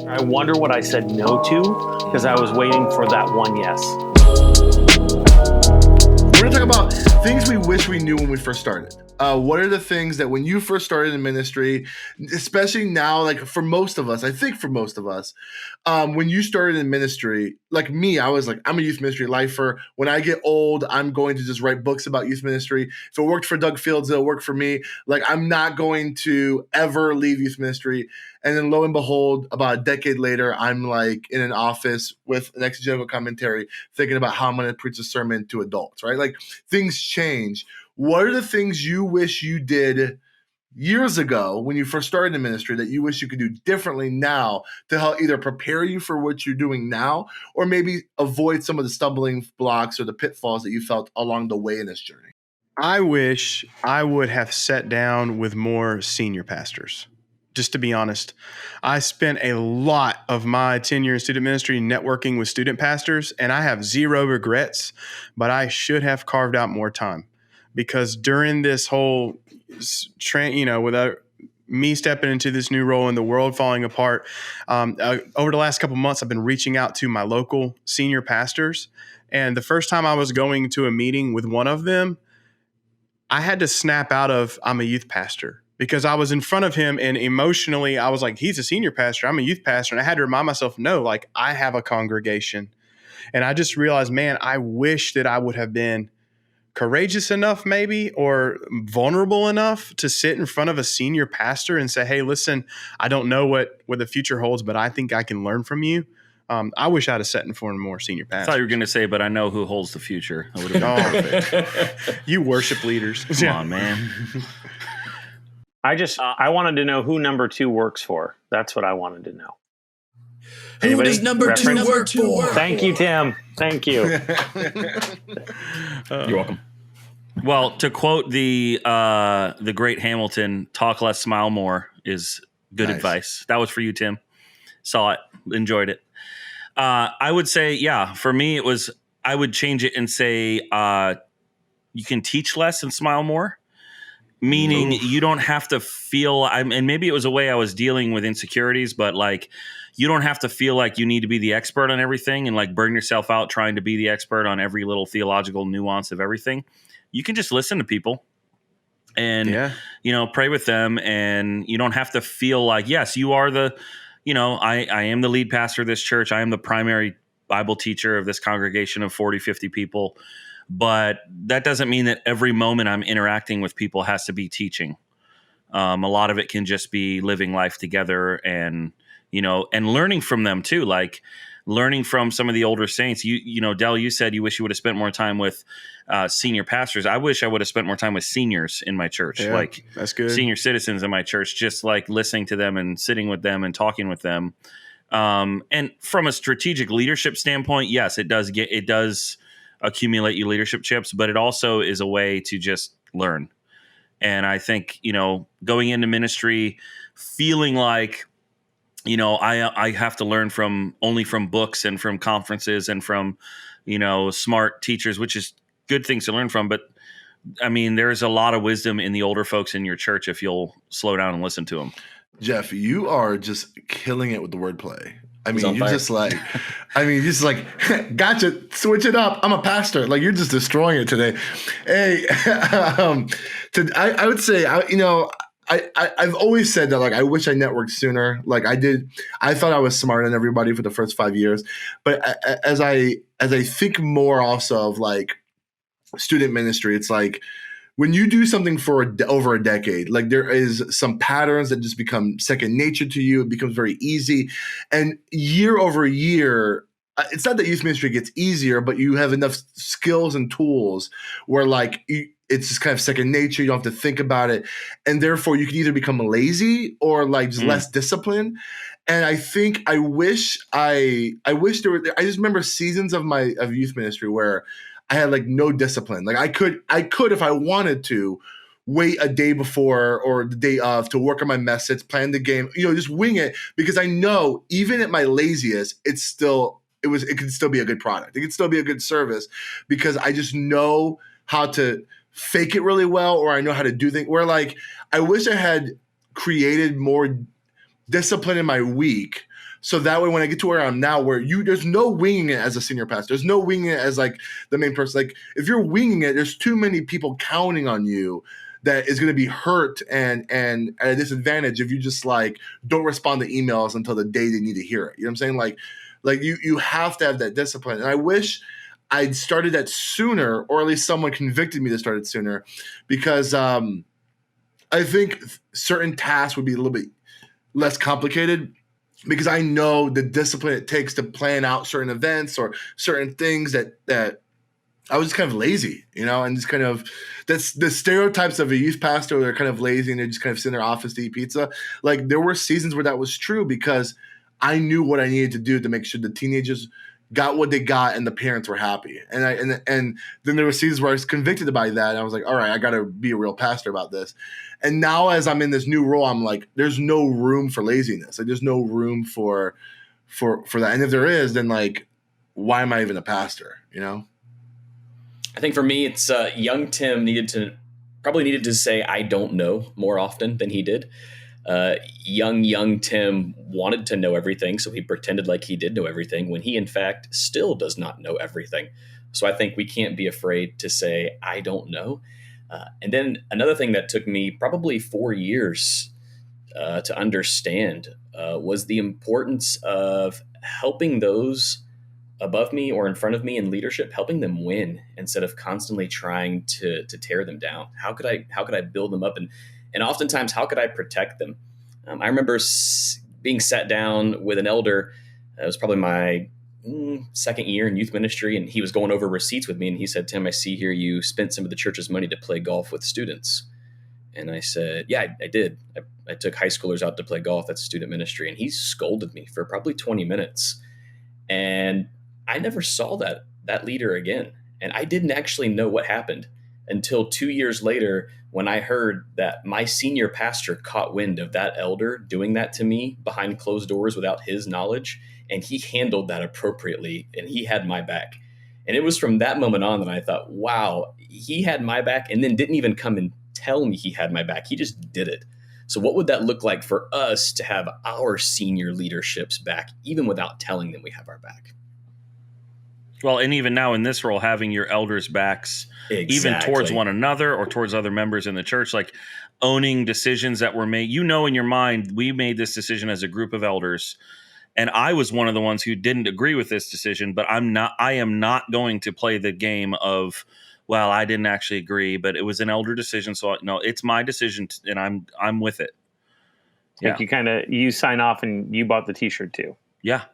I wonder what I said no to because I was waiting for that one yes. We're going to talk about things we wish we knew when we first started. What are the things that when you first started in ministry, especially now, like for most of us, I think for most of us, when you started in ministry, like me, I was like, I'm a youth ministry lifer. When I get old, I'm going to just write books about youth ministry. If it worked for Doug Fields, it'll work for me. Like, I'm not going to ever leave youth ministry. And then lo and behold, about a decade later, I'm like in an office with an exegetical commentary thinking about how I'm going to preach a sermon to adults, right? Like, things change. What are the things you wish you did years ago when you first started in ministry that you wish you could do differently now to help either prepare you for what you're doing now or maybe avoid some of the stumbling blocks or the pitfalls that you felt along the way in this journey? I wish I would have sat down with more senior pastors. Just to be honest, I spent a lot of my tenure in student ministry networking with student pastors, and I have zero regrets, but I should have carved out more time because during this whole, without me stepping into this new role and the world falling apart, over the last couple of months, I've been reaching out to my local senior pastors. And the first time I was going to a meeting with one of them, I had to snap out of I'm a youth pastor because I was in front of him and emotionally I was like, he's a senior pastor, I'm a youth pastor. And I had to remind myself, no, like I have a congregation. And I just realized, man, I wish that I would have been courageous enough maybe or vulnerable enough to sit in front of a senior pastor and say, hey, listen, I don't know what the future holds, but I think I can learn from you. I wish I'd have sat in front of more senior pastors. I thought you were going to say, but I know who holds the future. That would have been perfect. You worship leaders. Come on, man. I wanted to know who number 2 works for. That's what I wanted to know. Who Anybody? does number Reference? 2 work for? Thank you, Tim. Thank you. You're welcome. Well, to quote the great Hamilton, talk less, smile more is good advice. That was for you, Tim. Saw it, enjoyed it. I would say, yeah, for me, I would change it and say you can teach less and smile more, meaning you don't have to feel, and maybe it was a way I was dealing with insecurities, but like you don't have to feel like you need to be the expert on everything and like burn yourself out trying to be the expert on every little theological nuance of everything. You can just listen to people and, pray with them. And you don't have to feel like, yes, you are I am the lead pastor of this church. I am the primary Bible teacher of this congregation of 40, 50 people. But that doesn't mean that every moment I'm interacting with people has to be teaching. A lot of it can just be living life together and learning from them too. Like learning from some of the older saints. Del, you said you wish you would have spent more time with senior pastors. I wish I would have spent more time with seniors in my church, like that's good. Senior citizens in my church, just like listening to them and sitting with them and talking with them. And from a strategic leadership standpoint, yes, it does accumulate you leadership chips, but it also is a way to just learn. And I think, going into ministry, feeling like, I have to learn only from books and from conferences and from, smart teachers, which is good things to learn from. But I mean, there's a lot of wisdom in the older folks in your church if you'll slow down and listen to them. Jeff, you are just killing it with the wordplay. I mean, you're just like, gotcha, switch it up. I'm a pastor. Like, you're just destroying it today. Hey, I would say, I've always said that, like, I wish I networked sooner. Like I did. I thought I was smarter than everybody for the first 5 years. But as I think more also of like student ministry, it's like when you do something for over a decade, like there is some patterns that just become second nature to you. It becomes very easy. And year over year, it's not that youth ministry gets easier, but you have enough skills and tools where like it's just kind of second nature. You don't have to think about it. And therefore you can either become lazy or like just less disciplined. And I think I wish there were, I just remember seasons of youth ministry where I had like no discipline. Like I could, if I wanted to, wait a day before or the day of to work on my message, plan the game, just wing it, because I know even at my laziest, it could still be a good product. It could still be a good service because I just know how to fake it really well, or I know how to do things where like, I wish I had created more discipline in my week So that way, when I get to where I'm now, where there's no winging it as a senior pastor. There's no winging it as like the main person. Like if you're winging it, there's too many people counting on you that is going to be hurt and at a disadvantage if you just like don't respond to emails until the day they need to hear it. You know what I'm saying? Like you have to have that discipline. And I wish I'd started that sooner, or at least someone convicted me to start it sooner, because I think certain tasks would be a little bit less complicated, because I know the discipline it takes to plan out certain events or certain things that I was just kind of lazy, and just kind of that's the stereotypes of a youth pastor. They're kind of lazy and they just kind of sit in their office to eat pizza. Like there were seasons where that was true because I knew what I needed to do to make sure the teenagers got what they got and the parents were happy. And then there were seasons where I was convicted by that. And I was like, all right, I got to be a real pastor about this. And now as I'm in this new role, I'm like, there's no room for laziness. Like there's no room for that. And if there is, then like, why am I even a pastor? I think for me, it's young Tim needed to say, I don't know more often than he did. Young Tim wanted to know everything, so he pretended like he did know everything when he, in fact, still does not know everything. So I think we can't be afraid to say, I don't know. And then another thing that took me probably 4 years to understand was the importance of helping those above me or in front of me in leadership, helping them win instead of constantly trying to tear them down. How could I build them up? And oftentimes, how could I protect them? I remember being sat down with an elder. It was probably my second year in youth ministry, and he was going over receipts with me. And he said, Tim, I see here you spent some of the church's money to play golf with students. And I said, yeah, I did. I took high schoolers out to play golf. That's student ministry. And he scolded me for probably 20 minutes. And I never saw that leader again. And I didn't actually know what happened until 2 years later when I heard that my senior pastor caught wind of that elder doing that to me behind closed doors without his knowledge. And he handled that appropriately and he had my back. And it was from that moment on that I thought, wow, he had my back and then didn't even come and tell me he had my back. He just did it. So what would that look like for us to have our senior leadership's back, even without telling them we have our back? Well, and even now in this role, having your elders' backs, even towards one another or towards other members in the church, like owning decisions that were made. In your mind, we made this decision as a group of elders, and I was one of the ones who didn't agree with this decision. But I am not going to play the game of, well, I didn't actually agree, but it was an elder decision, so no, it's my decision, and I'm with it. Like you sign off, and you bought the T-shirt too. Yeah,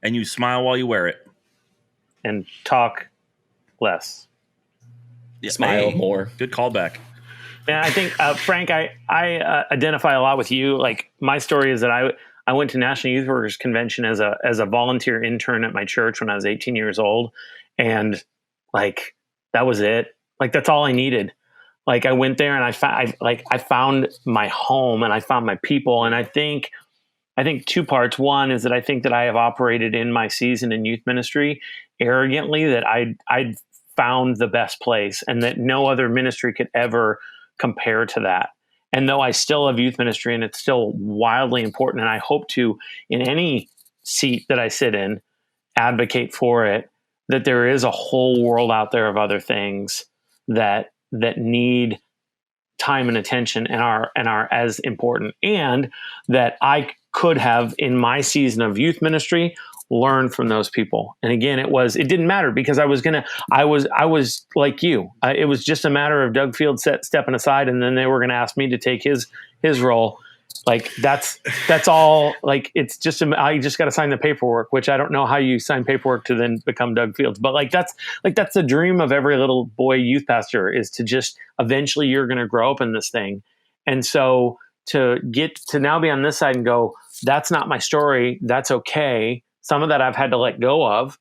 and you smile while you wear it. And talk less. Yeah, smile more. Good callback. Yeah, I think Frank, I identify a lot with you. Like my story is that I went to National Youth Workers Convention as a volunteer intern at my church when I was 18 years old, and like that was it. Like that's all I needed. Like I went there and I found my home and I found my people. And I think two parts. One is that I think that I have operated in my season in youth ministry arrogantly, that I'd found the best place and that no other ministry could ever compare to that. And though I still have youth ministry and it's still wildly important, and I hope to, in any seat that I sit in, advocate for it, that there is a whole world out there of other things that need time and attention and are as important, and that I could have in my season of youth ministry learn from those people. And again, it didn't matter because I was like you. It was just a matter of Doug Field stepping aside, and then they were going to ask me to take his role. Like that's all. Like it's just I just got to sign the paperwork, which I don't know how you sign paperwork to then become Doug Fields. But that's the dream of every little boy youth pastor, is to just eventually you're going to grow up in this thing. And so to get to now be on this side and go, that's not my story. That's okay. Some of that I've had to let go of,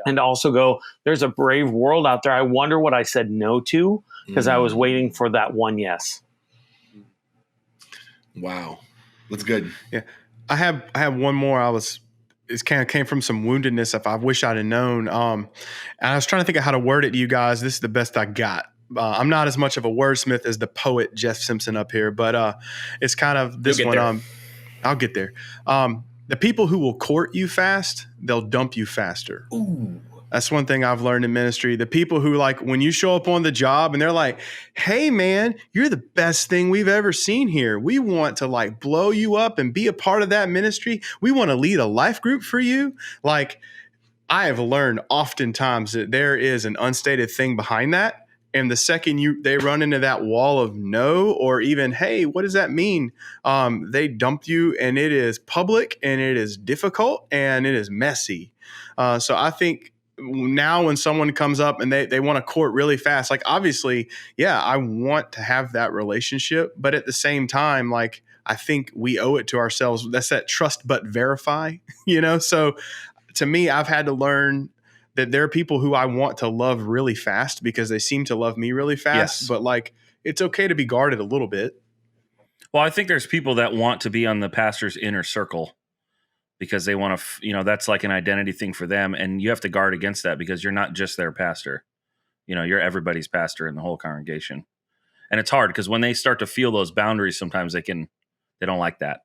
and also go, there's a brave world out there. I wonder what I said no to because I was waiting for that one yes. Wow, that's good. Yeah, I have one more. It kind of came from some woundedness. If I wish I'd have known. And I was trying to think of how to word it to you guys. This is the best I got. I'm not as much of a wordsmith as the poet Jeff Simpson up here, but it's kind of this one. I'll get there. the people who will court you fast, they'll dump you faster. Ooh. That's one thing I've learned in ministry. The people who, like, when you show up on the job and they're like, hey, man, you're the best thing we've ever seen here. We want to, like, blow you up and be a part of that ministry. We want to lead a life group for you. Like, I have learned oftentimes that there is an unstated thing behind that. And the second they run into that wall of no, or even, hey, what does that mean? They dump you, and it is public, and it is difficult, and it is messy. So I think now when someone comes up and they want to court really fast, like, obviously, yeah, I want to have that relationship. But at the same time, like, I think we owe it to ourselves. That's that trust but verify, So to me, I've had to learn that there are people who I want to love really fast because they seem to love me really fast. Yes. But, like, it's okay to be guarded a little bit. Well, I think there's people that want to be on the pastor's inner circle because they want to, that's like an identity thing for them. And you have to guard against that because you're not just their pastor. You're everybody's pastor in the whole congregation. And it's hard because when they start to feel those boundaries, sometimes they don't like that.